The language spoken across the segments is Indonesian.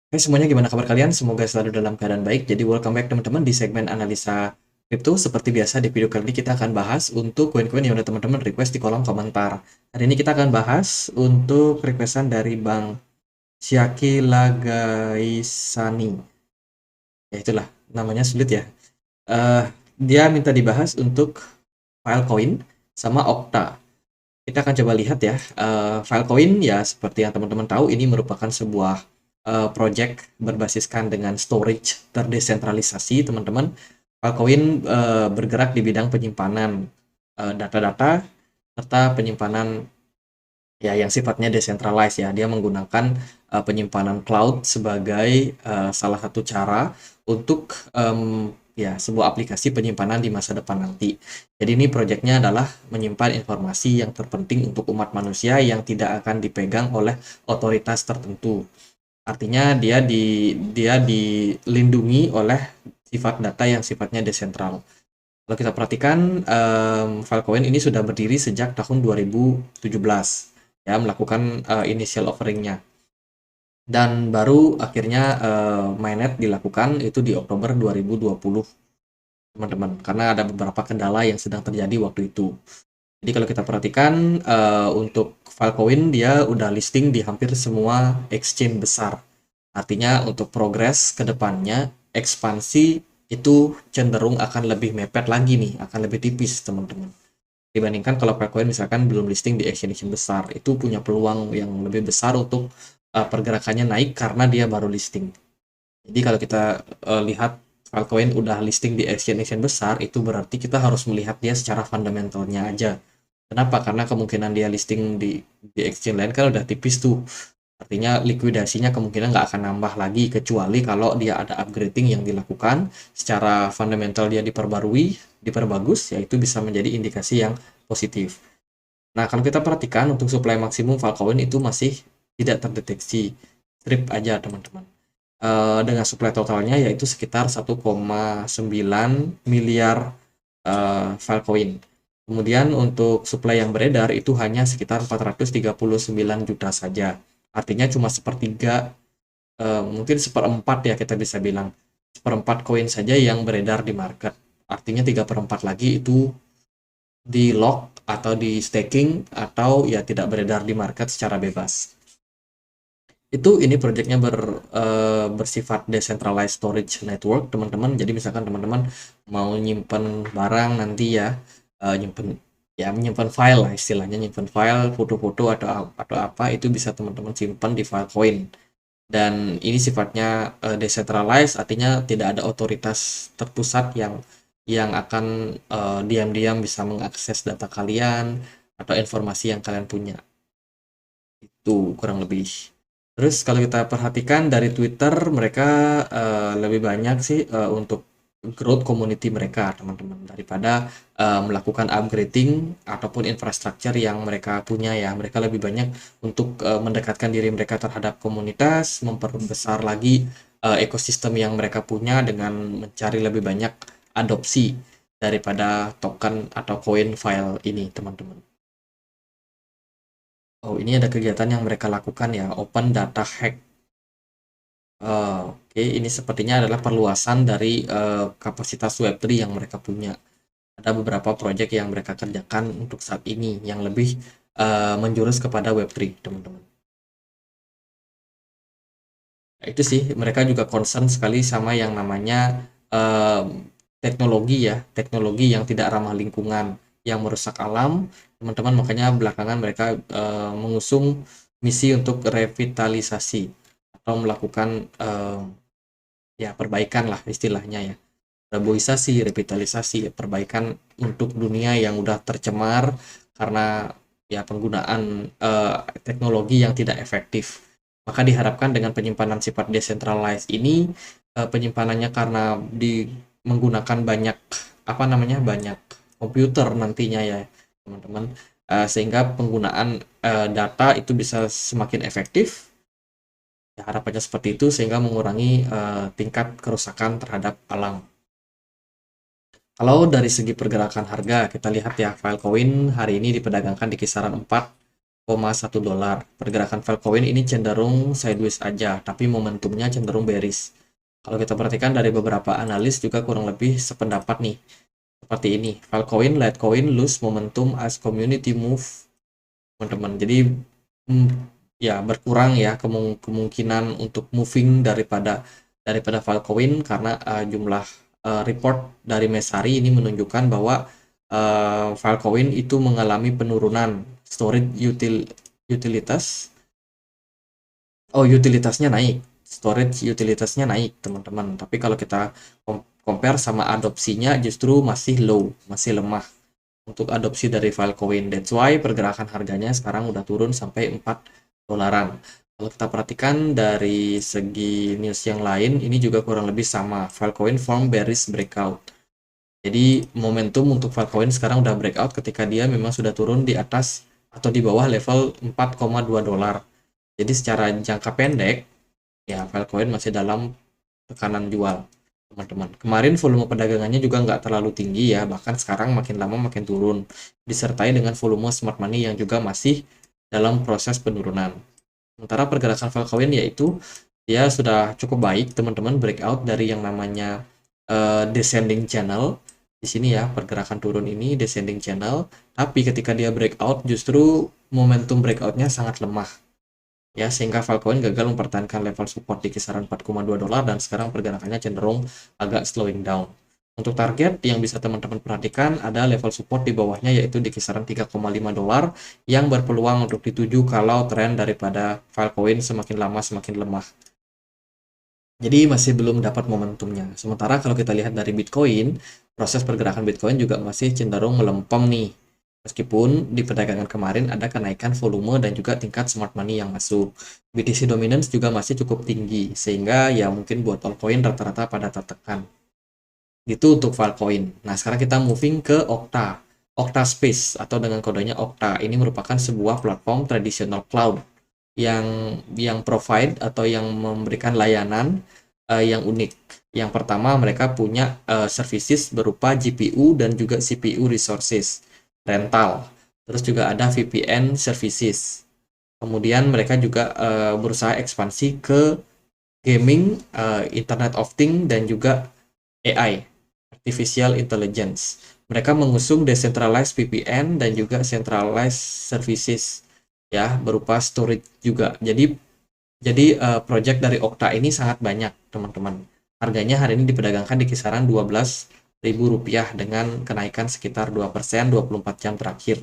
Oke, semuanya gimana kabar kalian? Semoga selalu dalam keadaan baik. Jadi welcome back teman-teman di segmen analisa kripto. Seperti biasa di video kali ini kita akan bahas untuk koin-koin yang udah teman-teman request di kolom komentar. Hari ini kita akan bahas untuk requestan dari Bang Syaki Lagaisani. Ya itulah, namanya sulit ya. Eh, Dia minta dibahas untuk Filecoin sama Okta. Kita akan coba lihat ya. Filecoin ya seperti yang teman-teman tahu ini merupakan sebuah project berbasiskan dengan storage terdesentralisasi, teman-teman. Filecoin bergerak di bidang penyimpanan data-data serta penyimpanan ya yang sifatnya decentralized ya. Dia menggunakan penyimpanan cloud sebagai salah satu cara untuk ya sebuah aplikasi penyimpanan di masa depan nanti. Jadi ini proyeknya adalah menyimpan informasi yang terpenting untuk umat manusia yang tidak akan dipegang oleh otoritas tertentu. Artinya dia dilindungi oleh sifat data yang sifatnya desentral. Kalau kita perhatikan, Filecoin ini sudah berdiri sejak tahun 2017, ya, melakukan initial offering-nya. Dan baru akhirnya mainnet dilakukan itu di Oktober 2020, teman-teman. Karena ada beberapa kendala yang sedang terjadi waktu itu. Jadi kalau kita perhatikan, untuk Filecoin dia udah listing di hampir semua exchange besar. Artinya untuk progres ke depannya, ekspansi itu cenderung akan lebih mepet lagi nih, akan lebih tipis teman-teman. Dibandingkan kalau Filecoin misalkan belum listing di exchange besar, itu punya peluang yang lebih besar untuk pergerakannya naik karena dia baru listing. Jadi kalau kita lihat Filecoin udah listing di exchange besar, itu berarti kita harus melihat dia secara fundamentalnya aja. Kenapa? Karena kemungkinan dia listing di exchange lain kan udah tipis tuh. Artinya likuidasinya kemungkinan nggak akan nambah lagi kecuali kalau dia ada upgrading yang dilakukan secara fundamental dia diperbarui, diperbagus, yaitu bisa menjadi indikasi yang positif. Nah, kalau kita perhatikan untuk supply maksimum Filecoin itu masih tidak terdeteksi. Strip aja, teman-teman. Dengan supply totalnya yaitu sekitar 1,9 miliar Filecoin. Kemudian untuk supply yang beredar itu hanya sekitar 439 juta saja. Artinya cuma sepertiga, mungkin seperempat ya kita bisa bilang. Seperempat koin saja yang beredar di market. Artinya 3/4 lagi itu di lock atau di staking atau ya tidak beredar di market secara bebas. Itu ini proyeknya bersifat decentralized storage network, teman-teman. Jadi misalkan teman-teman mau nyimpen barang nanti ya, nyimpen ya menyimpan file lah istilahnya, nyimpen file foto-foto atau apa itu bisa teman-teman simpan di Filecoin. Dan ini sifatnya decentralized, artinya tidak ada otoritas terpusat yang akan diam-diam bisa mengakses data kalian atau informasi yang kalian punya. Itu kurang lebih. Terus kalau kita perhatikan dari Twitter, mereka lebih banyak sih untuk growth community mereka, teman-teman, daripada melakukan upgrading ataupun infrastruktur yang mereka punya ya. Mereka lebih banyak untuk mendekatkan diri mereka terhadap komunitas, memperbesar lagi ekosistem yang mereka punya dengan mencari lebih banyak adopsi daripada token atau koin file ini, teman-teman. Oh, ini ada kegiatan yang mereka lakukan ya, Open Data Hack. Oke, ini sepertinya adalah perluasan dari kapasitas Web3 yang mereka punya. Ada beberapa proyek yang mereka kerjakan untuk saat ini yang lebih menjurus kepada Web3, teman-teman. Nah, itu sih, mereka juga concern sekali sama yang namanya em, teknologi ya, teknologi yang tidak ramah lingkungan, yang merusak alam, teman-teman. Makanya belakangan mereka mengusung misi untuk revitalisasi atau melakukan ya perbaikan lah istilahnya ya. Reboisasi, revitalisasi, perbaikan untuk dunia yang udah tercemar karena ya penggunaan teknologi yang tidak efektif. Maka diharapkan dengan penyimpanan sifat decentralized ini, penyimpanannya karena menggunakan banyak apa namanya banyak komputer nantinya ya teman-teman, sehingga penggunaan data itu bisa semakin efektif. Ya, harapannya seperti itu sehingga mengurangi tingkat kerusakan terhadap alam. Kalau dari segi pergerakan harga, kita lihat ya, Filecoin hari ini diperdagangkan di kisaran 4 $1. Pergerakan Filecoin ini cenderung sideways aja, tapi momentumnya cenderung bearish. Kalau kita perhatikan dari beberapa analis juga kurang lebih sependapat nih. Seperti ini, Filecoin, Litecoin lose momentum as community move, teman-teman. Jadi ya berkurang ya kemungkinan untuk moving daripada Filecoin karena jumlah report dari Messari ini menunjukkan bahwa Filecoin itu mengalami penurunan storage utilitas. Utilitasnya naik, storage utilitasnya naik, teman-teman. Tapi kalau kita compare sama adopsinya justru masih low, masih lemah untuk adopsi dari Filecoin. That's why pergerakan harganya sekarang udah turun sampai $4. Kalau kita perhatikan dari segi news yang lain, ini juga kurang lebih sama. Filecoin form bearish breakout. Jadi momentum untuk Filecoin sekarang udah breakout ketika dia memang sudah turun di atas atau di bawah level $4,2. Jadi secara jangka pendek, ya Filecoin masih dalam tekanan jual, teman-teman. Kemarin volume perdagangannya juga nggak terlalu tinggi ya, bahkan sekarang makin lama makin turun, disertai dengan volume smart money yang juga masih dalam proses penurunan. Sementara pergerakan Filecoin yaitu dia sudah cukup baik, teman-teman, breakout dari yang namanya descending channel. Di sini ya, pergerakan turun ini descending channel, tapi ketika dia breakout justru momentum breakoutnya sangat lemah. Ya, sehingga Filecoin gagal mempertahankan level support di kisaran $4,2 dan sekarang pergerakannya cenderung agak slowing down. Untuk target yang bisa teman-teman perhatikan ada level support di bawahnya yaitu di kisaran $3,5 yang berpeluang untuk dituju kalau tren daripada Filecoin semakin lama semakin lemah. Jadi masih belum dapat momentumnya. Sementara kalau kita lihat dari Bitcoin, proses pergerakan Bitcoin juga masih cenderung melempem nih. Meskipun di perdagangan kemarin ada kenaikan volume dan juga tingkat smart money yang masuk. BTC dominance juga masih cukup tinggi, sehingga ya mungkin buat altcoin rata-rata pada tertekan. Itu untuk Filecoin. Nah, sekarang kita moving ke Okta. Okta Space atau dengan kodenya Okta. Ini merupakan sebuah platform traditional cloud yang provide atau yang memberikan layanan yang unik. Yang pertama, mereka punya services berupa GPU dan juga CPU resources rental. Terus juga ada VPN services. Kemudian mereka juga berusaha ekspansi ke gaming, Internet of Things, dan juga AI, Artificial Intelligence. Mereka mengusung decentralized VPN dan juga centralized services ya, berupa storage juga. Jadi project dari Okta ini sangat banyak, teman-teman. Harganya hari ini diperdagangkan di kisaran Rp12.000 dengan kenaikan sekitar 2% 24 jam terakhir.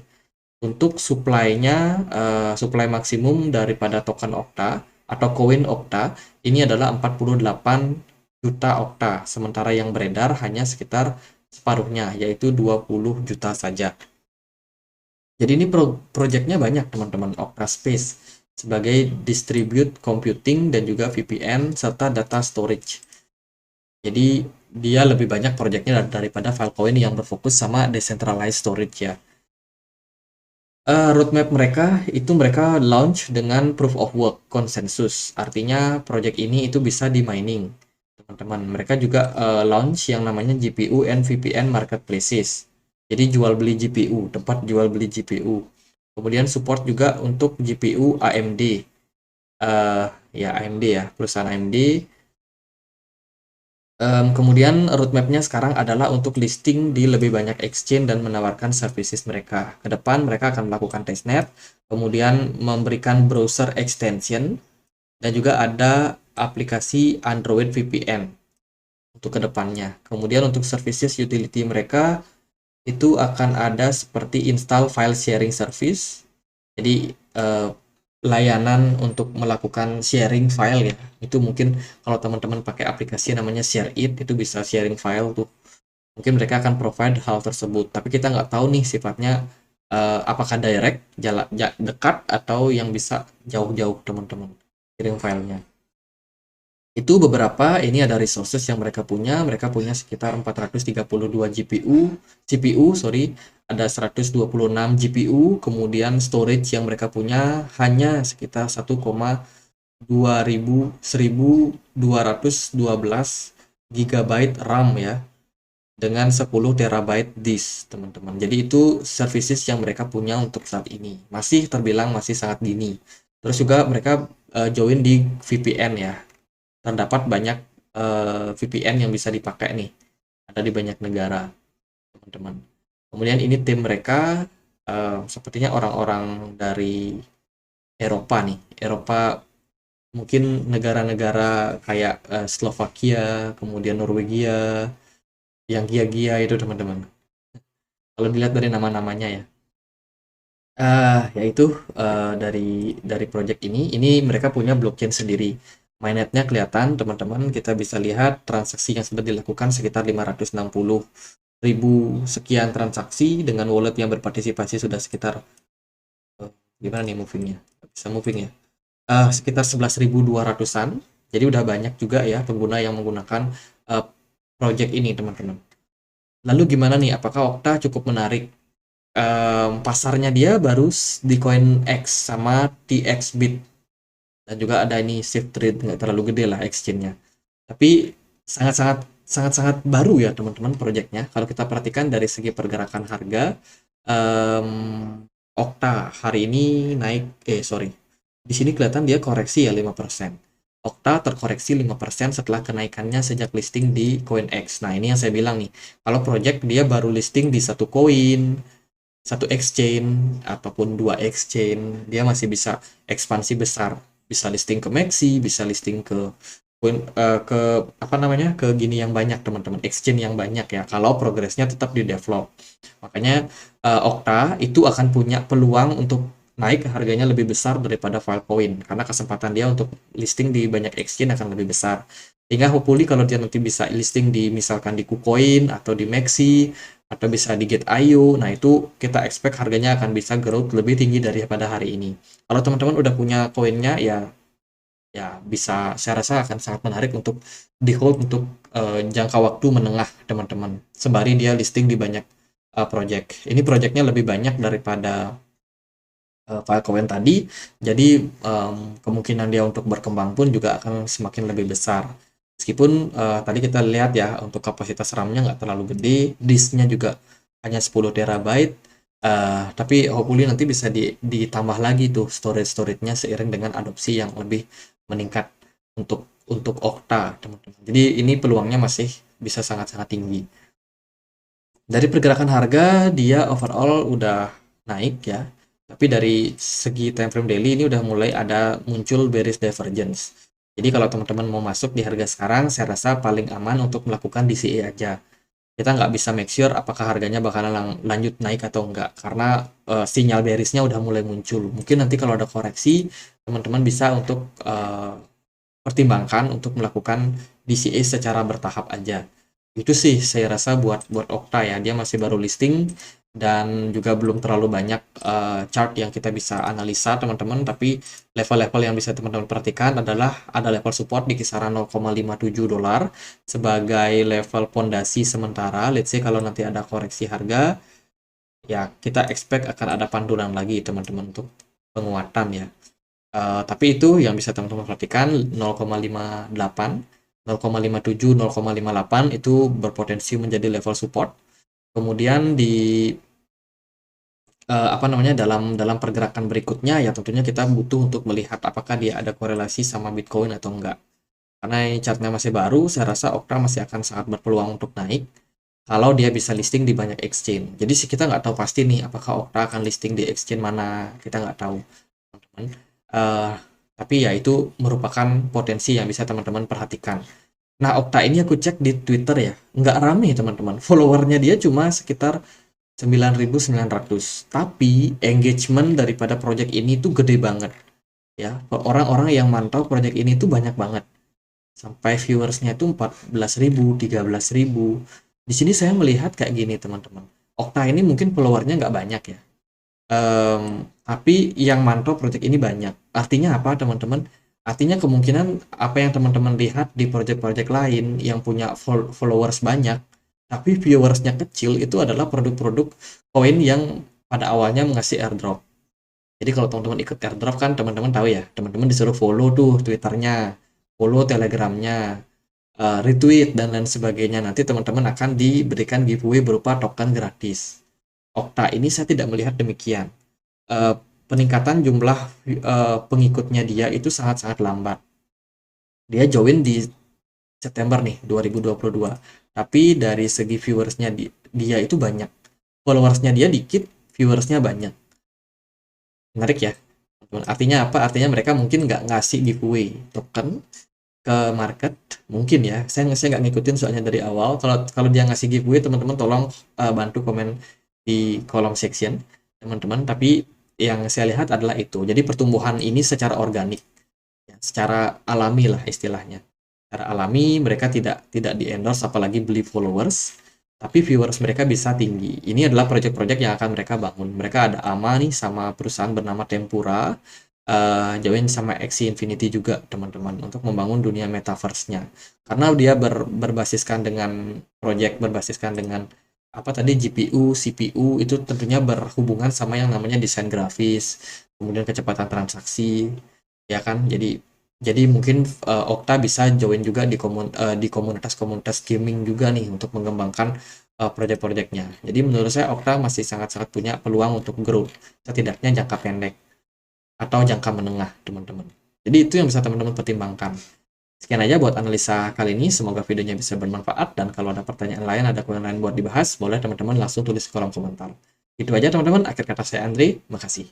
Untuk supply-nya, supply maksimum daripada token Okta atau koin Okta ini adalah 48 juta Okta, sementara yang beredar hanya sekitar separuhnya, yaitu 20 juta saja. Jadi ini projectnya banyak, teman-teman. Okta Space sebagai distribute computing dan juga VPN serta data storage. Jadi dia lebih banyak projectnya daripada Filecoin yang berfokus sama decentralized storage ya. Roadmap mereka itu mereka launch dengan proof of work konsensus. Artinya project ini itu bisa di mining, teman-teman. Mereka juga launch yang namanya GPU and VPN marketplaces. Jadi jual beli GPU, tempat jual beli GPU. Kemudian support juga untuk GPU AMD. Ya AMD ya, perusahaan AMD. Kemudian roadmapnya sekarang adalah untuk listing di lebih banyak exchange dan menawarkan services mereka. Ke depan mereka akan melakukan testnet, kemudian memberikan browser extension, dan juga ada aplikasi Android VPN untuk kedepannya. Kemudian untuk services utility mereka itu akan ada seperti install file sharing service. Jadi layanan untuk melakukan sharing file ya. Itu mungkin kalau teman-teman pakai aplikasi namanya ShareIt itu bisa sharing file tuh. Mungkin mereka akan provide hal tersebut. Tapi kita nggak tahu nih sifatnya apakah direct, dekat atau yang bisa jauh-jauh teman-teman sharing filenya. Itu beberapa, ini ada resources yang mereka punya. Mereka punya sekitar 432 CPU, ada 126 GPU, kemudian storage yang mereka punya hanya sekitar 1,212 GB RAM ya. dengan 10 terabyte disk, teman-teman. Jadi itu services yang mereka punya untuk saat ini. Masih terbilang masih sangat dini. Terus juga mereka join di VPN ya. Terdapat banyak VPN yang bisa dipakai nih. Ada di banyak negara, teman-teman. Kemudian ini tim mereka sepertinya orang-orang dari Eropa nih. Eropa mungkin negara-negara kayak Slovakia, kemudian Norwegia, yang gia-gia itu teman-teman. Kalau dilihat dari nama-namanya ya. Yaitu dari project ini mereka punya blockchain sendiri. Mainnetnya kelihatan teman-teman, kita bisa lihat transaksi yang sudah dilakukan sekitar 560.000 sekian transaksi dengan wallet yang berpartisipasi sudah sekitar gimana nih movingnya? Bisa moving ya? Sekitar 11.200-an. Jadi udah banyak juga ya pengguna yang menggunakan uh, project ini teman-teman. Lalu gimana nih? Apakah Okta cukup menarik? Pasarnya dia baru di Coin X sama TXBit, dan juga ada ini Shift Trade, nggak terlalu gede lah exchange-nya. Tapi sangat-sangat baru ya teman-teman projectnya. Kalau kita perhatikan dari segi pergerakan harga, Okta hari ini naik, sorry, di sini kelihatan dia koreksi ya 5%. Okta terkoreksi 5% setelah kenaikannya sejak listing di CoinX. Nah, ini yang saya bilang nih, kalau project dia baru listing di satu koin, satu exchange ataupun dua exchange, dia masih bisa ekspansi besar, bisa listing ke Maxi, bisa listing ke ke apa namanya, ke gini yang banyak teman-teman, exchange yang banyak ya, kalau progresnya tetap di develop. Makanya Okta itu akan punya peluang untuk naik harganya lebih besar daripada Filecoin, karena kesempatan dia untuk listing di banyak exchange akan lebih besar. Sehingga hopefully kalau dia nanti bisa listing di misalkan di KuCoin atau di Maxi atau bisa di Gate.io, nah itu kita expect harganya akan bisa growth lebih tinggi daripada hari ini. Kalau teman-teman udah punya koinnya ya, bisa, saya rasa akan sangat menarik untuk di hold untuk jangka waktu menengah teman-teman, sembari dia listing di banyak project. Ini projectnya lebih banyak daripada Filecoin tadi, jadi kemungkinan dia untuk berkembang pun juga akan semakin lebih besar. Meskipun tadi kita lihat ya, untuk kapasitas RAM-nya nggak terlalu gede, disknya juga hanya 10 terabyte, tapi hopefully nanti bisa ditambah lagi tuh storage-nya seiring dengan adopsi yang lebih meningkat untuk Okta, teman-teman. Jadi ini peluangnya masih bisa sangat-sangat tinggi. Dari pergerakan harga, dia overall udah naik ya. Tapi dari segi time frame daily ini udah mulai ada muncul bearish divergence. Jadi kalau teman-teman mau masuk di harga sekarang, saya rasa paling aman untuk melakukan DCA aja. Kita nggak bisa make sure apakah harganya bakalan lanjut naik atau enggak, karena sinyal bearishnya udah mulai muncul. Mungkin nanti kalau ada koreksi, teman-teman bisa untuk pertimbangkan untuk melakukan DCA secara bertahap aja. Itu sih saya rasa buat Okta ya, dia masih baru listing dan juga belum terlalu banyak chart yang kita bisa analisa teman-teman, tapi level-level yang bisa teman-teman perhatikan adalah ada level support di kisaran 0,57 dolar sebagai level pondasi sementara. Let's say kalau nanti ada koreksi harga ya, kita expect akan ada pantulan lagi teman-teman untuk penguatan ya. Tapi itu yang bisa teman-teman perhatikan, 0,58, 0,57, 0,58 itu berpotensi menjadi level support. Kemudian di apa namanya, dalam pergerakan berikutnya ya tentunya kita butuh untuk melihat apakah dia ada korelasi sama Bitcoin atau enggak. Karena ini chartnya masih baru, saya rasa Okta masih akan sangat berpeluang untuk naik kalau dia bisa listing di banyak exchange. Jadi sih kita nggak tahu pasti nih apakah Okta akan listing di exchange mana, kita nggak tahu, teman-teman. Eh, tapi ya itu merupakan potensi yang bisa teman-teman perhatikan. Nah, Okta ini aku cek di Twitter ya, nggak rame teman-teman. Followernya dia cuma sekitar 9.900. Tapi engagement daripada project ini tuh gede banget. Ya, orang-orang yang mantau project ini tuh banyak banget. Sampai viewersnya itu 14.000, 13.000. Di sini saya melihat kayak gini teman-teman. Okta ini mungkin followernya nggak banyak ya. Tapi yang mantau project ini banyak. Artinya apa teman-teman? Artinya kemungkinan apa yang teman-teman lihat di project-project lain yang punya followers banyak, tapi viewersnya kecil, itu adalah produk-produk koin yang pada awalnya mengasih airdrop. Jadi kalau teman-teman ikut airdrop kan teman-teman tahu ya, teman-teman disuruh follow tuh Twitternya, follow Telegramnya, retweet dan lain sebagainya, nanti teman-teman akan diberikan giveaway berupa token gratis. Okta ini saya tidak melihat demikian. Eh, Peningkatan jumlah pengikutnya dia itu sangat-sangat lambat. Dia join di September nih 2022. Tapi dari segi viewersnya dia itu banyak. Followersnya dia dikit, viewersnya banyak. Menarik ya. Artinya apa? Artinya mereka mungkin nggak ngasih giveaway token ke market, mungkin ya. Saya nggak ngikutin soalnya dari awal. Kalau kalau dia ngasih giveaway, teman-teman tolong bantu komen di kolom section, teman-teman. Tapi yang saya lihat adalah itu. Jadi pertumbuhan ini secara organik, ya, secara alami lah istilahnya. Secara alami mereka tidak di endorse apalagi beli followers, tapi viewers mereka bisa tinggi. Ini adalah project-project yang akan mereka bangun. Mereka ada AMA nih sama perusahaan bernama Tempura, join sama Axie Infinity juga teman-teman untuk membangun dunia metaverse-nya. Karena dia berbasiskan dengan project berbasiskan dengan apa tadi GPU, CPU itu tentunya berhubungan sama yang namanya desain grafis, kemudian kecepatan transaksi, ya kan? Jadi mungkin Okta bisa join juga di komunitas-komunitas gaming juga nih untuk mengembangkan project-projectnya. Jadi menurut saya Okta masih sangat-sangat punya peluang untuk grow, setidaknya jangka pendek atau jangka menengah, teman-teman. Jadi itu yang bisa teman-teman pertimbangkan. Sekian aja buat analisa kali ini. Semoga videonya bisa bermanfaat. Dan kalau ada pertanyaan lain, ada kurang lain buat dibahas, boleh teman-teman langsung tulis di kolom komentar. Itu aja teman-teman. Akhir kata saya Andre. Makasih.